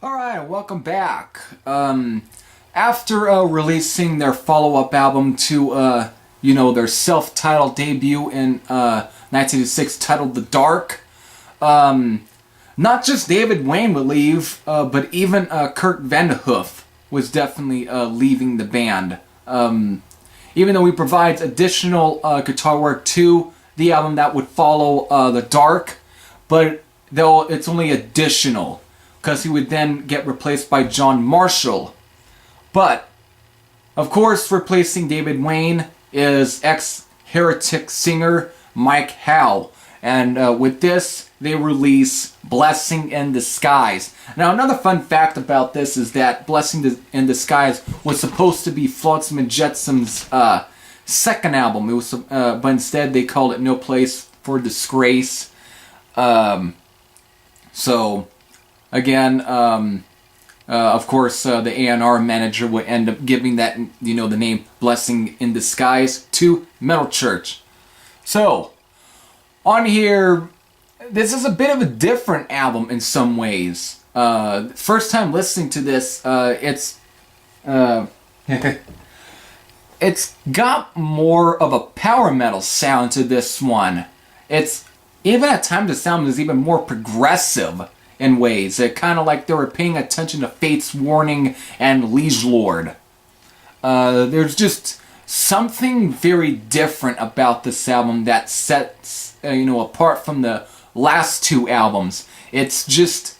Alright, welcome back. After releasing their follow-up album to, their self-titled debut in 1986 titled The Dark, not just David Wayne would leave, but even Kurt Vanderhoof was definitely leaving the band. Even though he provides additional guitar work to the album that would follow The Dark, but though it's only additional, because he would then get replaced by John Marshall. But, of course, replacing David Wayne is ex-Heretic singer Mike Howe. And with this, they release Blessing in Disguise. Now, another fun fact about this is that Blessing in Disguise was supposed to be Flotsam and Jetsam's second album. It was, but instead they called it No Place for Disgrace. Again, of course, the A&R manager would end up giving that, the name Blessing in Disguise to Metal Church. So, on here, this is a bit of a different album in some ways. First time listening to this, it's got more of a power metal sound to this one. It's, even at times the sound is even more progressive in ways. It kind of like they were paying attention to Fate's Warning and Liege Lord. There's just something very different about this album that sets, apart from the last two albums. It's just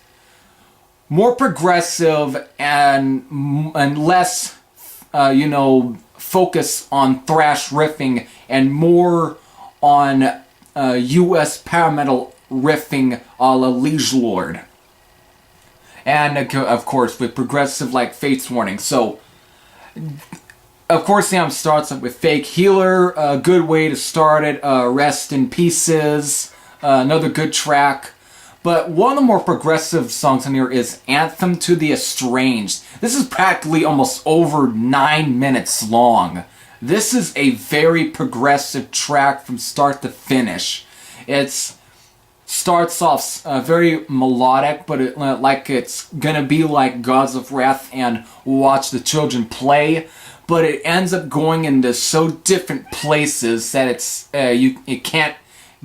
more progressive and less, focus on thrash riffing and more on U.S. power metal riffing a la Liege Lord. And of course with progressive like Fate's Warning. So of course the album starts up with Fake Healer, a good way to start it. Rest in Pieces, another good track. But one of the more progressive songs on here is Anthem to the Estranged. This is practically almost over 9 minutes long. This is a very progressive track from start to finish. It starts off very melodic, but like it's gonna be like Gods of Wrath and Watch the Children Play, but it ends up going into so different places that it can't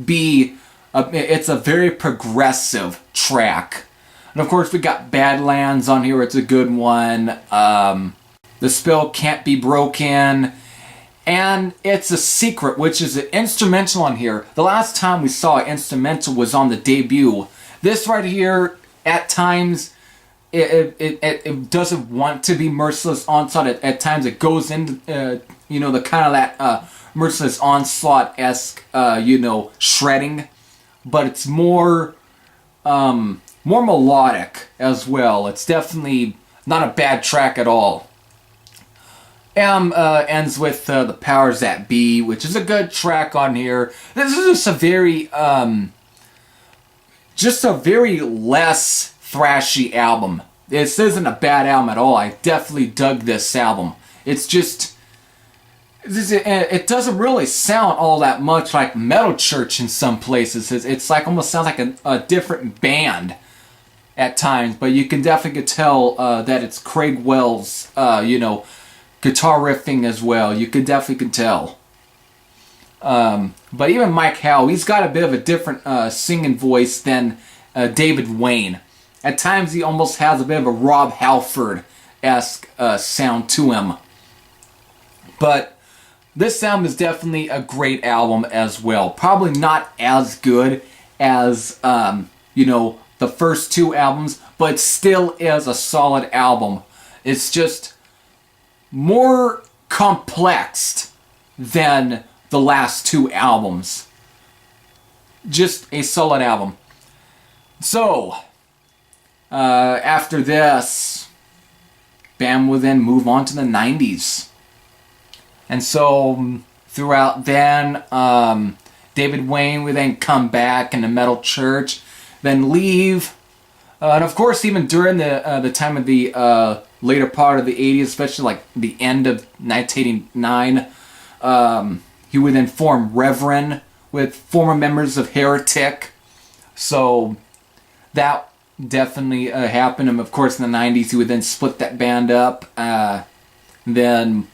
be. It's a very progressive track. And of course we got Badlands on here. It's a good one. The Spell Can't Be Broken. And It's a Secret, which is an instrumental on here. The last time we saw an instrumental was on the debut. This right here, at times, it doesn't want to be Merciless Onslaught. At times it goes into, the kind of that Merciless Onslaught-esque, shredding. But it's more melodic as well. It's definitely not a bad track at all. Ends with The Powers That Be, which is a good track on here. This is just a very less thrashy album. This isn't a bad album at all. I definitely dug this album. It's just, it doesn't really sound all that much like Metal Church in some places. It's like almost sounds like a different band at times, but you can definitely tell that it's Craig Wells, guitar riffing as well. You could definitely tell. But even Mike Howe, he's got a bit of a different singing voice than David Wayne. At times he almost has a bit of a Rob Halford-esque sound to him. But this album is definitely a great album as well. Probably not as good as, the first two albums, but still is a solid album. It's just more complex than the last two albums. Just a solid album. So, after this, band will then move on to the 90s. And so, throughout then, David Wayne would then come back into Metal Church, then leave. And of course, even during the time of the later part of the 80s, especially like the end of 1989, he would then form Reverend with former members of Heretic. So that definitely happened. And of course, in the 90s, he would then split that band up. Then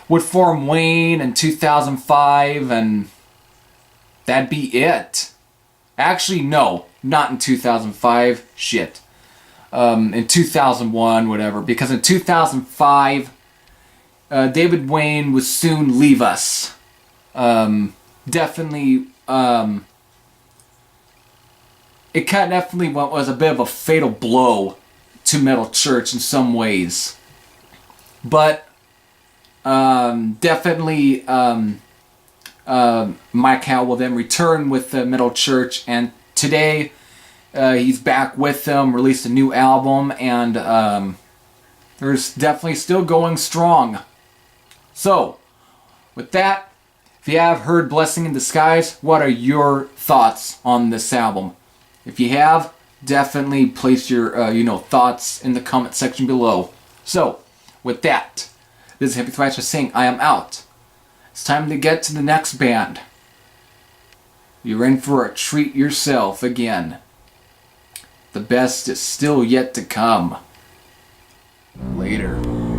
would form Wayne in 2005, and that'd be it. Actually, no, not in 2005. Shit. In 2001, whatever. Because in 2005, David Wayne would soon leave us. Definitely, it definitely was a bit of a fatal blow to Metal Church in some ways. But definitely, Mike Howe will then return with the Metal Church, and today he's back with them, released a new album, and there's definitely still going strong. So, with that, if you have heard Blessing in Disguise, what are your thoughts on this album? If you have, definitely place your thoughts in the comment section below. So, with that, this is Hippie Thrasher saying I am out. It's time to get to the next band. You're in for a treat yourself again. The best is still yet to come. Later.